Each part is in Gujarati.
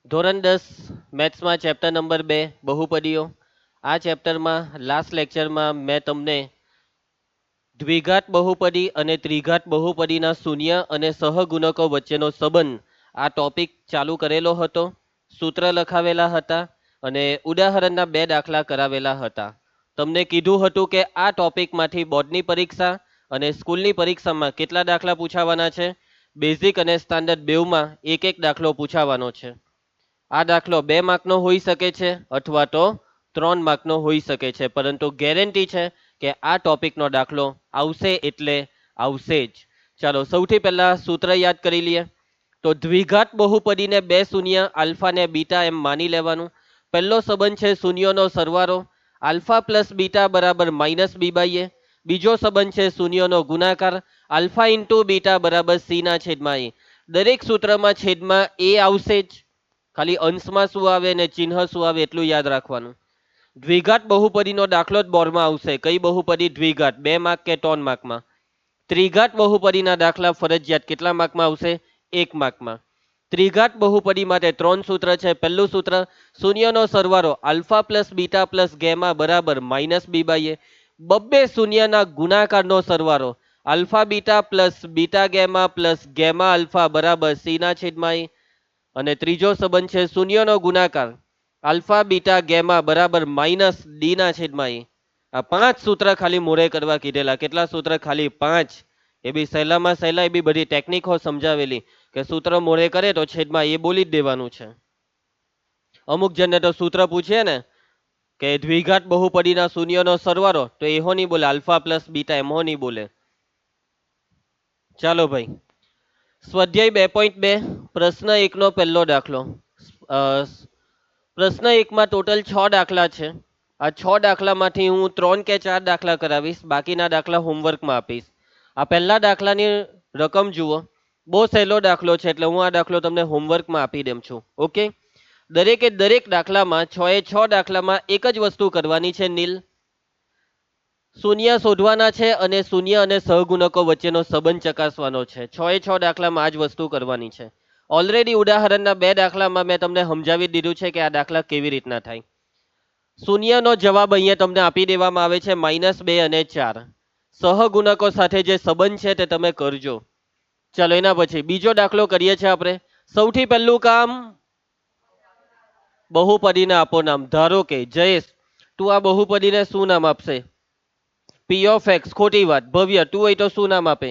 ધોરણ 10 મેથ્સમાં ચેપ્ટર નંબર 2 બહુપદીઓ. આ ચેપ્ટરમાં લાસ્ટ લેક્ચરમાં મેં તમને દ્વિઘાત બહુપદી અને ત્રિઘાત બહુપદીના શૂન્ય અને સહગુણકો વચ્ચેનો સંબંધ આ ટોપિક ચાલુ કરેલો હતો. સૂત્ર લખાવેલા હતા અને ઉદાહરણના 2 દાખલા કરાવેલા હતા. તમને કીધું હતું કે આ ટોપિકમાંથી બોર્ડની પરીક્ષા અને સ્કૂલની પરીક્ષામાં કેટલા દાખલા પૂછાવાના છે. બેઝિક અને સ્ટાન્ડર્ડ બેવમાં એક એક દાખલો પૂછાવાનો છે. આ દાખલો 2 માર્કનો હોઈ શકે છે અથવા તો 3 માર્કનો હોઈ શકે છે, પરંતુ ગેરંટી છે કે આ ટોપિકનો દાખલો આવશે એટલે આવશે જ. ચાલો સૌથી પહેલા સૂત્ર યાદ કરી લઈએ. તો દ્વિઘાત બહુપદીને 2 શૂન્ય આલ્ફા ને બીટા એમ માની લેવાનું. પહેલો સંબંધ છે શૂન્યોનો સરવાળો, આલ્ફા પ્લસ બીટા બરાબર માઇનસ બી બાય એ. બીજો સંબંધ છે શૂન્યોનો ગુણાકાર, આલ્ફા ઇન્ટુ બીટા બરાબર સી ના છેદમાં એ. દરેક સૂત્રમાં છેદમાં એ આવશે જ. ખાલી અંશમાં શું આવે ને ચિહ્ન શું આવે એટલું યાદ રાખવાનું. દ્વિઘાત બહુપદીનો દાખલો જ બોર્ડમાં આવશે. કઈ બહુપદી દ્વિઘાત, 2 માર્ક કે 3 માર્કમાં. ત્રિઘાત બહુપદીના દાખલા ફરજિયાત કેટલા માર્કમાં આવશે? 1 માર્કમાં. ત્રિઘાત બહુપદી માટે 3 સૂત્ર છે. પહેલું સૂત્ર શૂન્યનો સરવાળો alpha plus beta plus gamma બરાબર માઇનસ બી બાય એ. બબ્બે શૂન્યના ગુણાકારનો સરવાળો alpha beta plus beta gamma plus gamma alpha બરાબર સી ના છેદમાં એ. અને ત્રીજો સંબંધ છે શૂન્યનો ગુણાકાર આલ્ફા બીટા ગેમા બરાબર માઇનસ ડી ના છેદમાં એ. આ 5 સૂત્ર ખાલી મોરે કરવા કીધેલા. કેટલા સૂત્ર? ખાલી 5. એ બી સહેલામાં સહેલા, એ બી બધી ટેકનિકો સમજાવેલી કે સૂત્ર મોરે કરે તો છેદમાં એ બોલી જ દેવાનું છે. અમુક જણને તો સૂત્ર પૂછે ને કે દ્વિઘાત બહુપદીના શૂન્યનો સરવાળો, તો એહો નહીં બોલે, આલ્ફા પ્લસ બીટા એમો નહીં બોલે. ચાલો ભાઈ, સ્વાધ્યાય 2.2 પ્રશ્ન 1નો પહેલો દાખલો. અ, પ્રશ્ન 1માં ટોટલ 6 દાખલા છે. આ 6 દાખલામાંથી હું 3 કે 4 દાખલા કરાવીશ, બાકીના દાખલા હોમવર્કમાં આપીશ. આ પહેલા દાખલાની રકમ જુઓ. બહુ સહેલો દાખલો છે એટલે હું આ દાખલો તમને હોમવર્કમાં આપી દેમ છું. ઓકે, દરેકે દરેક દાખલામાં 6 એ 6 દાખલામાં એક જ વસ્તુ કરવાની છે નીલ. શૂન્ય શોધવાના છે અને શૂન્ય અને સહગુણકો વચ્ચેનો સંબંધ ચકાસવાનો છે. 6 એ 6 દાખલામાં આ જ વસ્તુ કરવાની છે. ઓલરેડી ઉદાહરણના 2 દાખલામાં મેં તમને સમજાવી દીધું છે કે આ દાખલા કેવી રીતના થાય. શૂન્યનો જવાબ અહીંયા તમને આપી દેવામાં આવે છે -2 અને 4. સહગુણકો સાથે જે સંબંધ છે તે તમે કરજો. ચાલો એના પછી બીજો દાખલો કરીએ છીએ આપણે. સૌથી પહેલું કામ, બહુપદીને આપો નામ. ધારો કે જયેશ, તું આ બહુપદીને શું નામ આપશે? પી ઓફ એક્સ. ખોટી વાત. ભવ્ય, તું હોય તો શું નામ આપે?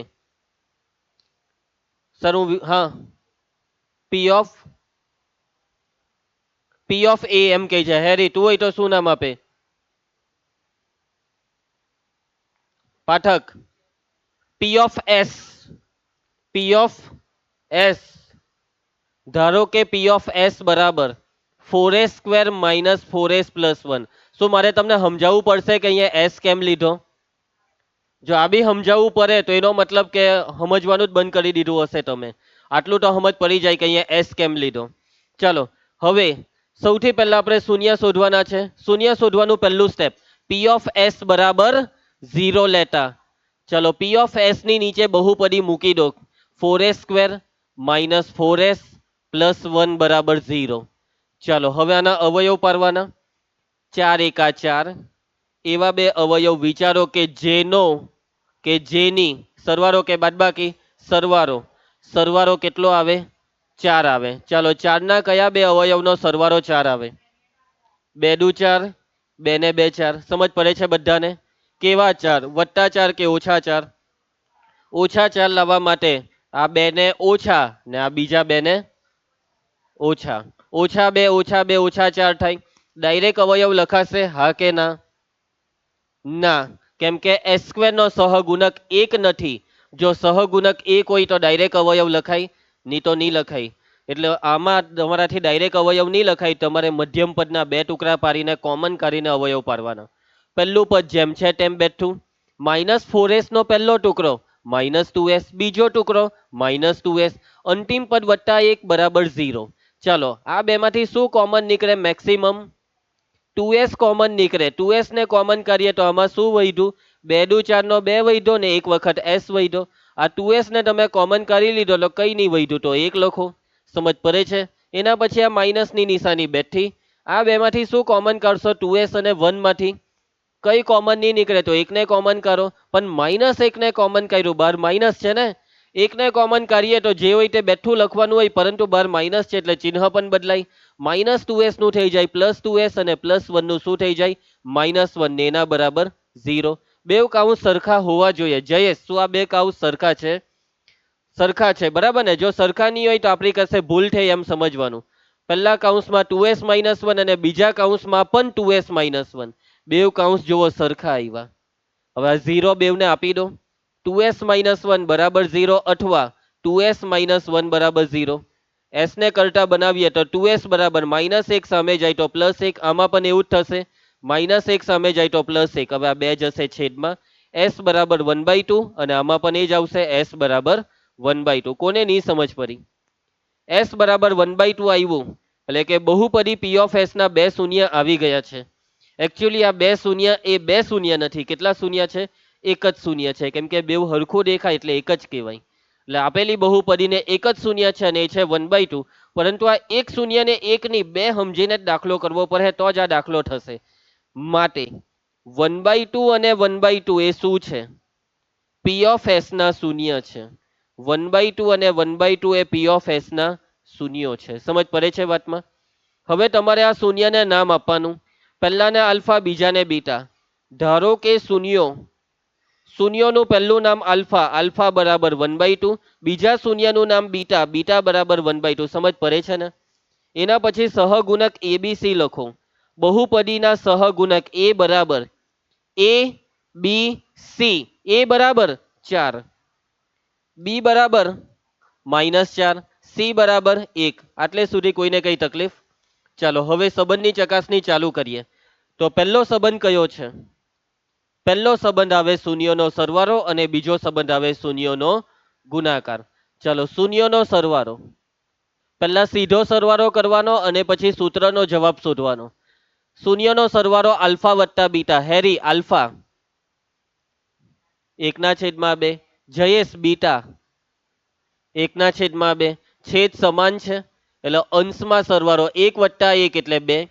સર હું હા, પી ઓફ એ એમ કહે છે. હેરી, તું હોય તો શું નામ આપે? પાઠક, પી of S. P of S. ધારો કે પી ઓફ એસ બરાબર 4s² - 4s + 1. શું મારે તમને સમજાવવું પડશે કે અહીંયા એસ કેમ લીધો? જો આ બી સમજાવવું પડે તો એનો મતલબ કે સમજવાનું જ બંધ કરી દીધું હશે તમે. આટલું તો સમજ પડી જાય કે અહીંયા એસ કેમ લીધો. ચાલો હવે સૌથી પહેલા આપણે શૂન્ય શોધવાના છે. શૂન્ય શોધવાનું પહેલું સ્ટેપ, પી ઓફ એસ બરાબર 0 લેતા. ચલો પી ઓફ એસ ની નીચે બહુપદી મૂકી દો. 4s² - 4s + 1 બરાબર 0. ચાલો હવે આના અવયવ પાડવાના. 4 એકા 4. એવા બે અવયવ વિચારો કે જેની સરવાળો કે બાદબાકી? સરવાળો. સરવાળો કેટલો આવે? 4 આવે. ચાલો 4 ના કયા બે અવયવનો સરવાળો 4 આવે? 2 દુ 4, 2 ને 2 4. સમજ પડે છે બધાને? કેવા 4? +4 કે -4? -4 લાવવા માટે આ 2 ને ઓછા ને આ બીજા 2 ને ઓછા. -2 -2 -4 થાય. ડાયરેક્ટ અવયવ લખાશે? હા કે ના? ના, કેમ કે s² નો સહગુણક 1 નથી. જો સહગુણક 1 હોય તો ડાયરેક્ટ અવયવ લખાય, નહીં તો નહીં લખાય. એટલે આમાં તમારાથી ડાયરેક્ટ અવયવ નહીં લખાય. તમારે મધ્યમ પદના 2 ટુકડા પાડીને કોમન કરીને અવયવ પાડવાના. પહેલું પદ જેમ છે તેમ બેઠું. -4s નો પહેલો ટુકડો -2s, બીજો ટુકડો -2s, અંતિમ પદ +1 બરાબર 0. ચાલો આ બેમાંથી શું કોમન નીકળે? મેક્સિમમ 2s કોમન નીકળે. 2s ને કોમન કરીએ તો આમાં શું વધ્યું? 2 દુ 4 નો 2 વધ્યો ને એક વખત s વધ્યો. આ 2s ને તમે કોમન કરી લીધો એટલે કઈ નહીં વધ્યું તો 1 લખો. સમજ પડે છે? એના પછી આ માઇનસની નિશાની બેઠી. આ બેમાંથી શું કોમન કાઢશો? 2s અને 1 માંથી કઈ કોમન નહીં નીકળે તો એકને કોમન કરો, પણ માઇનસ એકને કોમન કાઢ્યું, બાર માઇનસ છે ને, એકને કોમન કાઢીએ તો જે હોય તે બેઠું લખવાનું હોય, પરંતુ બાર માઇનસ છે એટલે ચિહ્ન પણ બદલાય. -2s નું થઈ જાય +2s અને +1 નું શું થઈ જાય? -1 ને એના બરાબર 0. બેવ કાઉન્સ સરખા હોવા જોઈએ. જયેશ, શું આ બે કાઉન્સ સરખા છે? સરખા છે, બરાબર ને? જો સરખા નહીં હોય તો આપણી કશે ભૂલ થઈ એમ સમજવાનું. પહેલા કાઉન્સમાં 2s - 1 અને બીજા કાઉન્સમાં પણ 2s - 1. બેવ કાઉન્સ જુઓ સરખા આવ્યા. હવે આ 0 બેવને આપી દો. 2s - 1 બરાબર 0 અથવા 2s - 1 બરાબર 0. s ને કરતા બનાવીએ તો 2s બરાબર -1 સામે જાય તો +1. આમાં પણ એવું જ થશે, -1 સામે જાય તો +1. હવે આ બે જશે છેદમાં. s બરાબર 1/2 અને આમાં પણ એ જ આવશે, s બરાબર 1/2. કોને નહીં સમજ પડી? s બરાબર 1/2 આવ્યું એટલે કે બહુપદી p ઓફ s ના બે શૂન્ય આવી ગયા છે. એકચ્યુઅલી આ બે શૂન્ય એ બે શૂન્ય નથી. કેટલા શૂન્ય છે? એક જ શૂન્ય છે, કેમ કે બેવ હરખું દેખાય એટલે એક જ કહેવાય. એટલે આપેલી બહુપદીને એક જ શૂન્ય છે અને એ છે 1/2. પરંતુ આ એક શૂન્ય ને એક ની બે સમજીને જ દાખલો કરવો પડે તો જ આ દાખલો થશે. માટે 1/2 અને 1/2 એ શું છે? p ઓફ s ના શૂન્ય છે. 1/2 અને 1/2 એ p ઓફ s ના શૂન્યો છે. સમજ પડે છે વાતમાં? હવે તમારે આ શૂન્યને નામ આપવાનું. પહેલાને આલ્ફા, બીજાને બીટા. ધારો કે શૂન્યોનું પહેલું નામ આલ્ફા, આલ્ફા બરાબર 1/2. બીજા શૂન્યનું નામ બીટા, બીટા બરાબર 1/2. સમજ પડે છે ને? એના પછી સહગુણક abc લખો. બહુપદીના સહગુણક a બરાબર a b c. a બરાબર 4, b બરાબર -4, c બરાબર 1. આટલે સુધી કોઈને કઈ તકલીફ? ચાલો હવે સંબંધની ચકાસણી ચાલુ કરીએ. તો પહેલો સંબંધ કયો છે? પહેલો સંબંધ આવે શૂન્યનો સરવાળો અને બીજો સંબંધ આવે શૂન્યનો ગુણાકાર. ચાલો શૂન્યનો સરવાળો. પહેલા સીધો સરવાળો કરવાનો અને પછી સૂત્રનો જવાબ શોધવાનો. શૂન્યનો સરવાળો આલ્ફા વત્તા બીટા. હેરી આલ્ફા 1/2. જયેશ બીટા 1/2. છેદ સમાન છે એટલે અંશમાં સરવાળો 1 વત્તા 1 એટલે 2.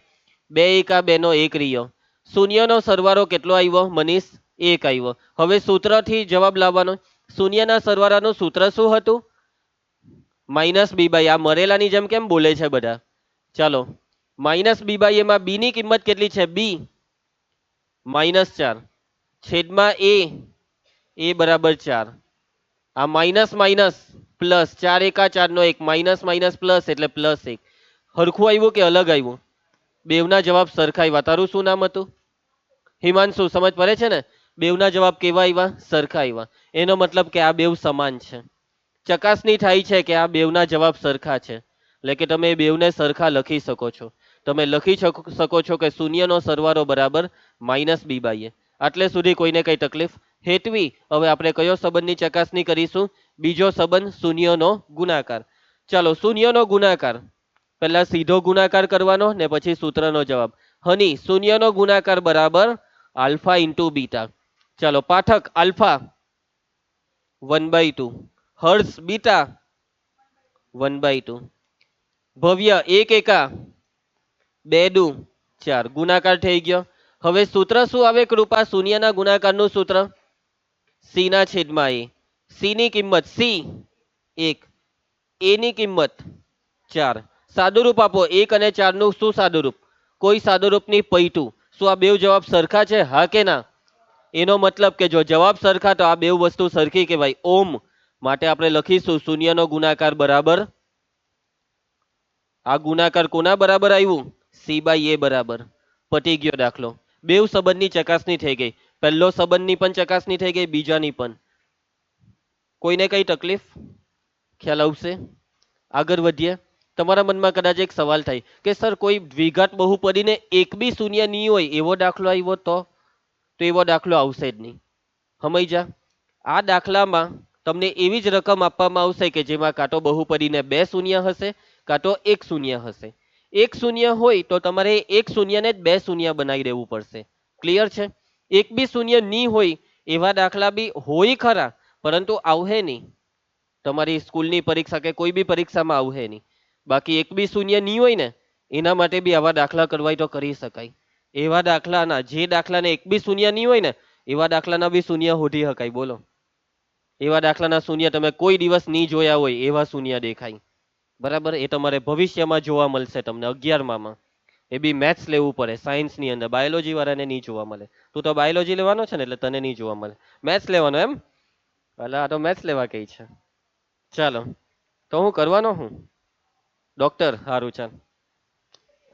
2 એકા 2 નો 1 રહ્યો. શૂન્યનો સરવાળો કેટલો આવ્યો મનીષ? 1 આવ્યો. હવે સૂત્રથી જવાબ લાવવાનો. શૂન્યના સરવાળાનું સૂત્ર શું હતું? -b/. આ મરેલાની જેમ કેમ બોલે છે બધા? ચાલો -b/a માં b ની કિંમત કેટલી છે? b -4 છેદમાં a બરાબર 4. આ માઇનસ માઇનસ પ્લસ, 4 એકા 4 નો 1, માઇનસ માઇનસ પ્લસ એટલે +1. હરખું આવ્યું કે અલગ આવ્યું? બેવના જવાબ સરખા આવ્યા. તારું શું નામ હતું? હિમાંશુ. સમજ પડે છે ને? બેવના જવાબ કેવા આવ્યા? સરખા આવ્યા. એનો મતલબ કે આ બેવ સમાન છે. ચકાસણી થાય છે કે આ બેવના જવાબ સરખા છે, એટલે કે તમે બેવને સરખા લખી શકો છો. તમે લખી શકો છો કે શૂન્યનો સરવાળો બરાબર -b/a. આટલે સુધી કોઈને કઈ તકલીફ? હેતવી, હવે આપણે કયો સંબંધની ચકાસણી કરીશું? બીજો સંબંધ શૂન્યનો ગુણાકાર. ચાલો શૂન્યનો ગુણાકાર. પહેલા સીધો ગુણાકાર કરવાનો ને પછી સૂત્રનો જવાબ. હની શૂન્યનો ગુણાકાર બરાબર આલ્ફા ઇન્ટુ બીટા. ચાલો પાઠક આલ્ફા 1/2, હર્ષ બીટા 1/2, ભવ્ય 1 એકા 2 દુ 4. ગુણાકાર થઈ ગયો. હવે સૂત્ર શું આવે કૃપા? શૂન્યના ગુણાકારનું સૂત્ર c ના છેદમાં a. c ની કિંમત c 1, a ની કિંમત 4. સાદુરૂપ આપો. 1 અને 4 નું શું સાદુરૂપ? કોઈ સાદુરૂપ ની પૈતું. શું આ બેવ જવાબ સરખા છે? હા કે ના? એનો મતલબ કે જો જવાબ સરખા તો આ બેવ વસ્તુ સરખી કહેવાય. ઓમ માટે આપણે લખીશું શૂન્યનો ગુણાકાર બરાબર, આ ગુણાકાર કોના બરાબર આવ્યું? c/a બરાબર. પતી ગયો દાખલો. બેવ સંબંધની ચકાસણી થઈ ગઈ. પહેલો સંબંધની પણ ચકાસણી થઈ ગઈ, બીજાની પણ. કોઈને કઈ તકલીફ? ખ્યાલ આવશે? આગળ વધીએ. તમારા મનમાં કદાચ એક સવાલ થાય કે સર કોઈ દ્વિઘાત બહુપદીને એક બી શૂન્ય નહીં હોય એવો દાખલો આવ્યો તો એવો દાખલો આવશે જ નહીં. સમજ્યા? આ દાખલામાં તમને એવી જ રકમ આપવામાં આવશે કે જેમાં કાં તો બહુપદીને બે શૂન્ય હશે કાં તો એક શૂન્ય હશે. એક શૂન્ય હોય તો તમારે એક શૂન્યને જ બે શૂન્ય બનાવી દેવું પડશે. ક્લિયર છે? એક બી શૂન્ય નહીં હોય એવા દાખલા બી હોય ખરા, પરંતુ આવશે નહીં. તમારી સ્કૂલની પરીક્ષા કે કોઈ બી પરીક્ષામાં આવશે નહીં. બાકી એક બી શૂન્ય નહીં હોય ને એના માટે બી આવા દાખલા કરવાય તો કરી શકાય. એવા દાખલાના જે દાખલાને એક બી શૂન્ય નહીં હોય ને એવા દાખલાના બી શૂન્ય શોધી શકાય. બોલો, એવા દાખલાના શૂન્ય તમે કોઈ દિવસ નહીં જોયા હોય એવા શૂન્ય દેખાય. બરાબર, એ તમારે ભવિષ્યમાં જોવા મળશે તમને 11માં. એ બી મેથ્સ લેવું પડે, સાયન્સની અંદર. બાયોલોજી વાળાને નહીં જોવા મળે. તું તો બાયોલોજી લેવાનો છે ને એટલે તને નહીં જોવા મળે. મેથ્સ લેવાનો એમ? એટલે આ તો મેથ્સ લેવા કઈ છે. ચાલો, તો હું કરવાનો હું ડોક્ટર. સારું, ચાલ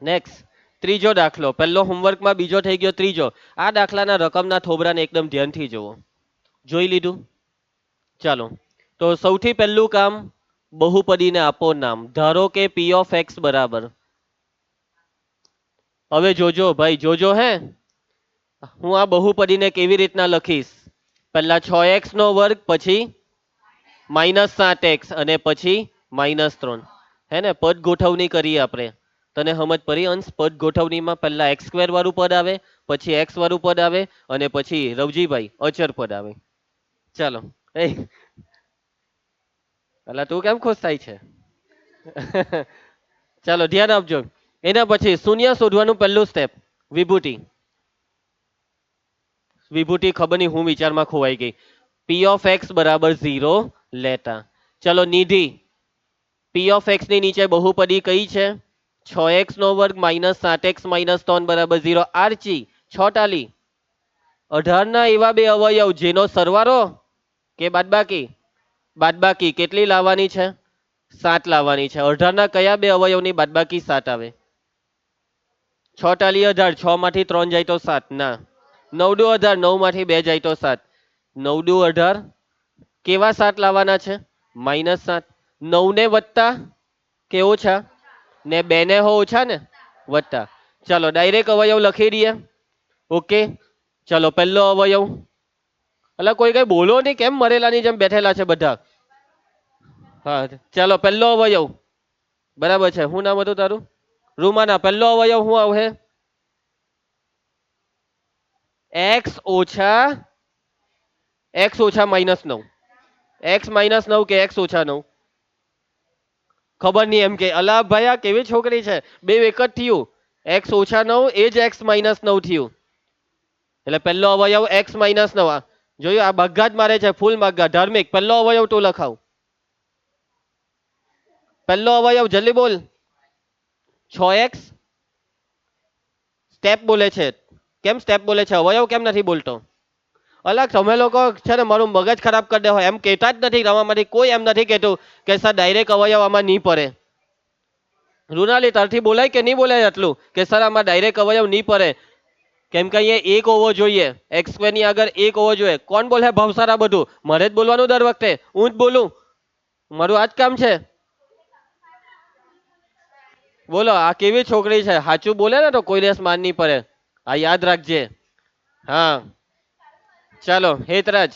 નેક્સ્ટ. ત્રીજો દાખલો. પહેલો હોમવર્કમાં બીજો થઈ ગયો, ત્રીજો. આ દાખલાના રકમના થોબરાને એકદમ ધ્યાનથી જુઓ. જોઈ લીધું? ચાલો, તો સૌથી પહેલું કામ, બહુપદીને આપો નામ. ધારો કે પી ઓફ એક્સ બરાબર, હવે જોજો ભાઈ, જોજો હે. હું આ બહુપદીને કેવી રીતના લખીશ? પહેલા 6x નો વર્ગ, પછી -7x અને પછી -3. હે ને? પદ ગોઠવણી કરીએ આપણે. તને સમજ પડી અંશ? પદ ગોઠવણીમાં પહેલા x² વાળું પદ આવે, પછી x વાળું પદ આવે અને પછી રવજીભાઈ અચર પદ આવે. ચાલો, એ એટલે તું કેમ ખુશ થાય છે? ચાલો ધ્યાન આપજો. એના પછી શૂન્ય શોધવાનું પહેલું સ્ટેપ, વિભૂતિ. વિભૂતિ ખબર નહીં હું વિચારમાં ખોવાઈ ગઈ. પી ઓફ એક્સ બરાબર 0 લેતા. ચલો નિધિ, પી ઓફ એક્સ ની નીચે બહુપદી કઈ છે? 6x નો વર્ગ -7x -3 બરાબર 0. આરચી 6 ટાલી 18 ના એવા બે અવયવ જેનો સરવાળો કે બાદબાકી? બાદબાકી. કેટલી લાવવાની છે? 7 લાવવાની છે. 18 ના કયા બે અવયવની બાદબાકી 7 આવે? 6 ટાલી 18, 6 માંથી 3 જાય તો 7 ના. 9 દુ 18, 9 માંથી 2 જાય તો 7. 9 દુ 18, કેવા 7 લાવવાના છે? -7. 9 ને વત્તા કે ઓછા? ને 2 ને હો ઓછા ને વત્તા. ચાલો ડાયરેક્ટ અવયવ લખી દઈએ. ઓકે, ચાલો પહેલો અવયવ. એટલે કોઈ કઈ બોલો નહીં, કેમ મરેલાની જેમ બેઠેલા છે બધા? હા ચાલો, પહેલો અવયવ બરાબર છે. શું નામ હતું તારું? રૂમાના. પહેલો અવયવ શું આવશે? x ઓછા -9. x -9 કે x ઓછા 9? ખબર નહીં એમ કે. અલા ભાઈ, આ કેવી છોકરી છે? બે એક જ થયું. x ઓછા 9 એ જ x -9 થયું. એટલે પહેલો અવયવ x -9. જોયું? આ બગ્ગા જ મારે છે, ફૂલ બગ્ગા. ધાર્મિક, પહેલો અવયવ તું લખાવ. પહેલો અવયવ જલ્દી બોલ. 6x. સ્ટેપ બોલે છે. કેમ સ્ટેપ બોલે છે? અવયવ કેમ નથી બોલતો? અલગ તમે લોકો છે ને મારું મગજ ખરાબ કરી દે હોય. એમ કહેતા જ નથી રમામાંથી. કોઈ એમ નથી કહેતું કે સર ડાયરેક્ટ અવયવ આમાં નહીં પડે. રૂનાલી, તારથી બોલાય કે નહીં બોલાય આટલું કે સર આમાં ડાયરેક્ટ અવયવ નહીં પડે? કેમ કે અહીંયા એક હોવો જોઈએ, x² ની આગળ એક હોવો જોઈએ. કોણ બોલે ભાવસારા બધું? મારે જ બોલવાનું દર વખતે? હું જ બોલું? મારું આ જ કામ છે. બોલો, આ કેવી છોકરી છે? સાચું બોલે ને તો કોઈ દિવસ માન નહીં પડે. આ યાદ રાખજે. હા ચાલો હેતરાજ,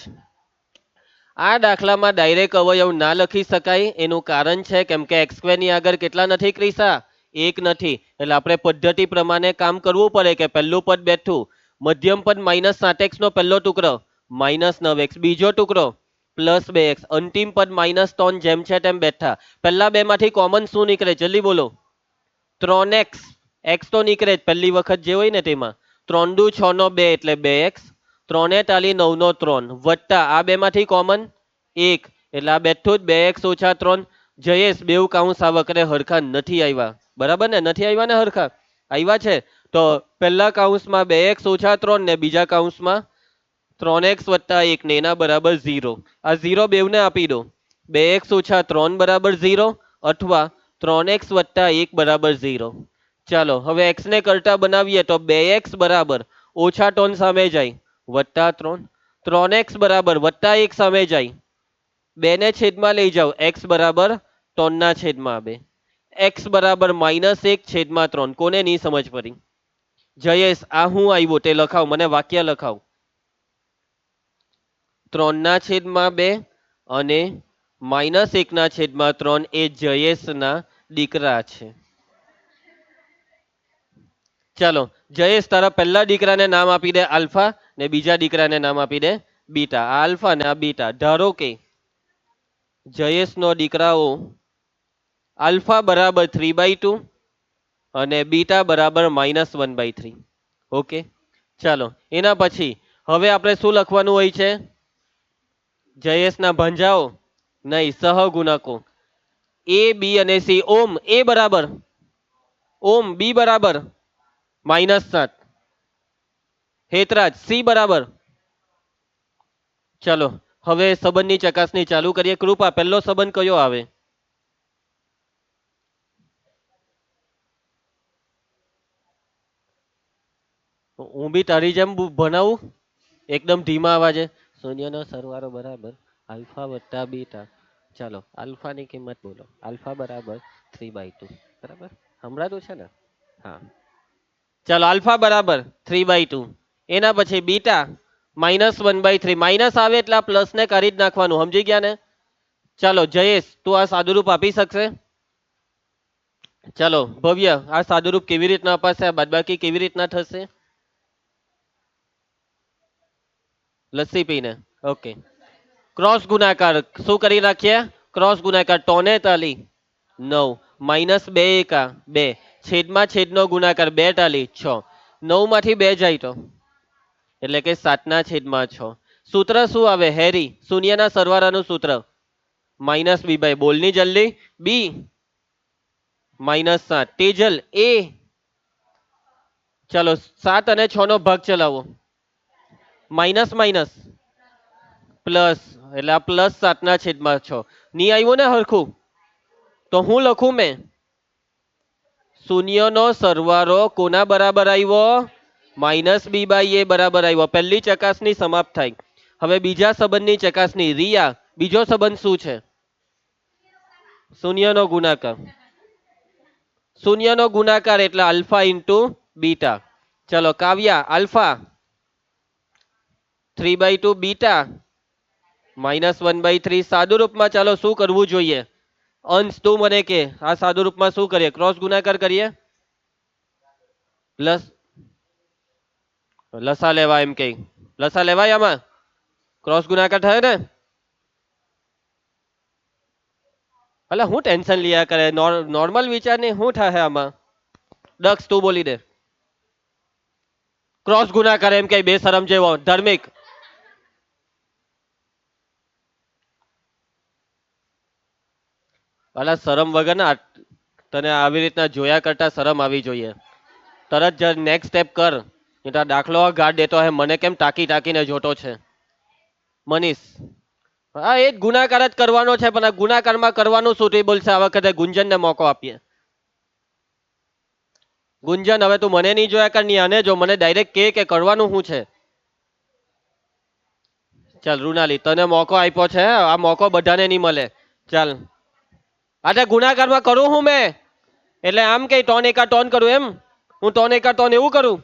આ દાખલામાં ડાયરેક્ટ અવયવ ના લખી શકાય. એનું કારણ છે કેમ કે x² ની આગળ કેટલા નથી ક્રિસા? એક નથી. એટલે આપણે પદ્ધતિ પ્રમાણે કામ કરવું પડે કે પહેલું પદ બેઠું, મધ્યમ પદ -7x નો પહેલો ટુકડો -9x, બીજો ટુકડો +2x, અંતિમ પદ -3 જેમ છે તેમ બેઠા. પહેલા બે માંથી કોમન શું નીકળે? જલ્દી બોલો. 3x. x તો નીકળે જ પહેલી વખત જે હોય ને તેમાં. 3 દુ 6 નો 2 એટલે 2x. 3 ટાલી 9 નો 3 વત્તા આ બે માંથી કોમન 1 એટલે આ બેઠું જ 2x - 3. જયેશ, બેઉ કાઉન્સ આ વખતે હરખા નથી આવ્યા. બરાબર ને? નથી આવ્યા ને? હરખા આવ્યા છે. તો પહેલા કાઉન્સમાં 2x - 3 ને બીજા કાઉન્સમાં 3x + 1 ને એના બરાબર 0. આ 0 બેઉને આપી દો. 2x - 3 બરાબર 0 અથવા 3x + 1 બરાબર 0. ચાલો હવે x ને કરતા બનાવીએ તો 2x બરાબર -3 સામે જાય +3. 3x બરાબર +1 સામે જાય. 2 ને છેદમાં લઈ જાઓ. x બરાબર 3/2. x બરાબર -1/3. કોને નહીં સમજ પડી? જયેશ, આ હું આવ્યું તે લખાવ. મને વાક્ય લખાવ. 3/2 અને -1/3 એ જયેશના દીકરા છે. ચાલો જયેશ, તારા પહેલા દીકરાને નામ આપી દે આલ્ફા ને બીજા દીકરાને નામ આપી દે બીટા. આ આલ્ફા ને આ બીટા. ધારો કે જયેશનો દીકરાઓ આલ્ફા બરાબર 3/2 અને બીટા બરાબર -1/3. ઓકે, ચાલો એના પછી હવે આપણે શું લખવાનું હોય છે? જયેશના ભંજાઓ નહીં, સહગુણકો એ બી અને સી. ઓમ એ બરાબર ઓમ બી બરાબર -7. હેતરાજ સી બરાબર. ચલો હવે સંબંધની ચકાસણી ચાલુ કરીએ. કૃપા પહેલો સંબંધ કયો આવે? હું બી તારી જેમ ભણાવું એકદમ ધીમા અવાજે. શૂન્યનો સરવાળો બરાબર આલ્ફા વત્તા બીટા. ચાલો આલ્ફાની કિંમત બોલો. આલ્ફા બરાબર 3/2 બરાબર. હમણાં છે ને? હા, ચાલો આલ્ફા બરાબર 3/2. એના પછી બીટા -1/3. માઇનસ આવે એટલે આ પ્લસ ને કરી જ નાખવાનું, સમજી ગયા ને? ચાલો જયેશ તું આ સાદુરૂપ આપી શકશે? ચાલો ભવ્ય આ સાદુરૂપ કેવી રીતના અપાશે? આ બાદબાકી કેવી રીતના થશે? લસ્સી પીને. ઓકે, ક્રોસ ગુણાકાર શું કરી નાખીએ? ક્રોસ ગુણાકાર ટોને તાલી 9 -2 = 2. છેદમાં છેદનો ગુણાકાર 2 ટાલી 6. 9 માંથી 2 જાય તો એટલે કે 7/6. સૂત્ર શું આવે હેરી? શૂન્યના સરવાળાનું સૂત્ર -b/. બોલની જલ્દી. બી -7. તેજલ એ. ચલો 7 અને 6 નો ભાગ ચલાવો. માઇનસ માઇનસ પ્લસ એટલે આ +7/6. ની આવ્યું ને હરખું? તો હું લખું મેં શૂન્યનો સરવાળો કોના બરાબર આવ્યો? -b/a બરાબર આવ્યો. પહેલી ચકાસણી સમાપ્ત થાય. હવે બીજા સંબંધની ચકાસણી. રિયા બીજો સંબંધ શું છે? શૂન્યનો ગુણાકાર. શૂન્યનો ગુણાકાર એટલે આલ્ફા ઇન્ટુ બીટા. ચલો કાવ્યા આલ્ફા 3/2 બીટા -1/3. સાદુરૂપમાં ચાલો શું કરવું જોઈએ? અંશ તું મને કે આ સાદુરૂપમાં શું કરીએ? ક્રોસ ગુણાકાર કરીએ. લસા લેવા એમ કે લસા લેવાય આમાં? ક્રોસ ગુણાકાર થાય ને? એટલે હું ટેન્શન લિયા કરે? નોર્મલ વિચાર નહીં, શું થાય આમાં? દક્ષ તું બોલી દે. ક્રોસ ગુણાકાર એમ કે બે શરમ જેવો ધાર્મિક. અલા શરમ વગર ના તને આવી રીતના જોયા કરતા શરમ આવી જોઈએ. તરત જ નેક્સ્ટ સ્ટેપ કર. એ દાખલો ગાઢ દેતો હે મને કેમ ટાંકી ટાંકીને જોતો છે? મનીષ હા એ જ ગુણાકાર જ કરવાનો છે, પણ આ ગુણાકારમાં કરવાનું સુટેબલ છે આ વખતે. ગુંજનને મોકો આપીએ. ગુંજન હવે તું મને નહીં જોયા કર ની આને જો. મને ડાયરેક્ટ કે કરવાનું શું છે? ચાલ રૂનાલી તને મોકો આપ્યો છે, આ મોકો બધાને નહીં મળે. ચાલ અરે ગુણાકારમાં કરું હું મેં એટલે આમ કે ટોન એકા ટોન કરું એમ? હું ટોન એકા ટોન એવું કરું?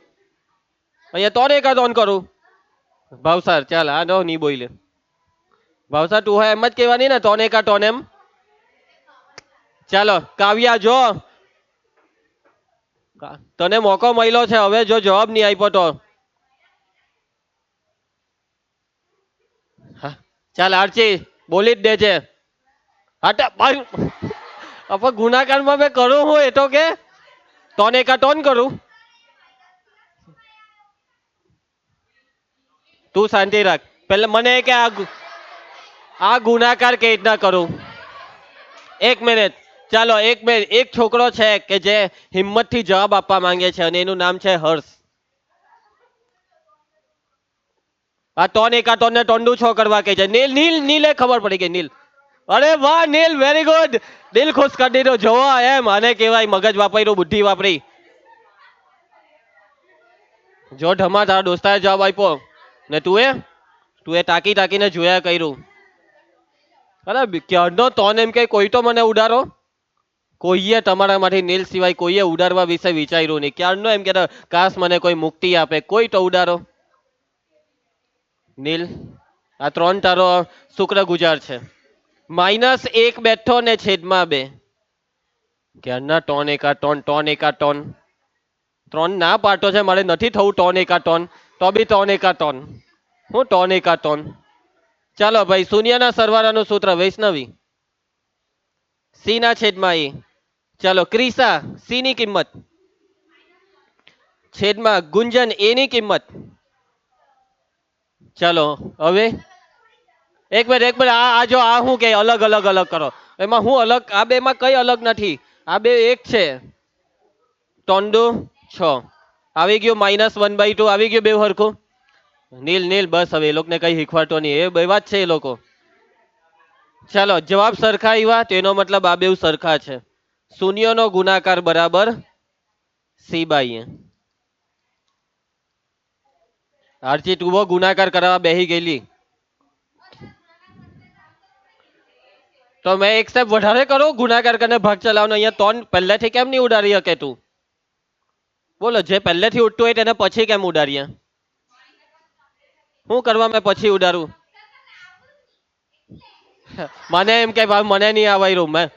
અહીંયા ટોન એકા ટોન કરું. ભાવસાર ચાલ આ નો નહીં બોલે. ભાવસાર તું હોય એમ જ કહેવાની ને ટોન એકા ટોન એમ? ચાલો કાવ્યા જો તને મોકો મળ્યો છે, હવે જો જવાબ નહીં આપ્યો તો ચાલ આરચી બોલી જ દેજે. હા ગુણાકારમાં મેં કરું હું એ તો કે ટોન એકા ટોન કરું. તું શાંતિ રાખ. પેલા મને કે આ ગુણાકાર કઈ રીતના કરું? એક મિનિટ ચાલો એક મિનિટ. એક છોકરો છે કે જે હિંમતથી જવાબ આપવા માંગે છે અને એનું નામ છે હર્ષ. આ ટોન એકા ટોન ને ટોંડું છો કરવા કે છે. નીલ નીલ નીલે ખબર પડી ગઈ. નીલ અરે વાહ નીલ વેરી ગુડ. દિલ ખુશ કરી દીધો. જોવો એમ આને કહેવાય મગજ વાપર્યું, બુદ્ધિ વાપરી. જો ઢમા તારા દોસ્તારે જવાબ આપ્યો ને તું એ તાકી તાકીને જોયા કર્યું. અરે ક્યારનો ટોન એમ કે કોઈ તો મને ઉડારો. કોઈએ તમારા માંથી નીલ સિવાય કોઈએ ઉડાડવા વિશે વિચાર્યું નહીં. ક્યારનો એમ કે કાશ મને કોઈ મુક્તિ આપે. કોઈ તો ઉડારો. નીલ આ 3 તારો શુક્ર ગુજાર છે. -1 બેઠો ને છેદમાં 2. ક્યારના ટોન એકા ટોન ટોન એકા ટોન. 3 ના પાડતો છે મારે નથી થવું ટોન એકા ટોન. તો બી ટોન એકા ટોન. હું ટોન એકા ટોન. ચાલો ભાઈ શૂન્યના સરવાળાનું સૂત્ર વૈષ્ણવી સી ના છેદમાં એ. ચાલો ક્રિસા સી ની કિંમત છેદમાં ગુંજન એ ની કિંમત. ચાલો હવે એક મિનિટ આ જો આ હું કે અલગ અલગ અલગ કરો એમાં હું અલગ આ બે માં કઈ અલગ નથી આ બે એક છે. તોંડુ 6 આવી ગયું -1/2 આવી ગયું બે હરખું. નીલ નીલ બસ હવે એ લોકોને કઈ શીખવાડતો નહીં એ બે વાત છે એ લોકો. ચાલો જવાબ સરખા આવ્યા તેનો મતલબ આ બે સરખા છે. શૂન્યનો ગુણાકાર બરાબર સી બાય એ. આરજી તું ગુણાકાર કરવા બેહી ગયેલી તો મેં એક સ્ટેપ વધારે કરો ગુણાકાર કરીને ભાગ ચલાવવાનો અહીંયા ત્રણ પહેલેથી કેમ નહીં ઉડાડી શકે તું બોલો જે પહેલેથી ઉઠતું હોય તેને પછી કેમ ઉડાડીએ શું કરવા મેં પછી ઉડાડું મને એમ કે ભાઈ મને નહીં આવડ્યું મેં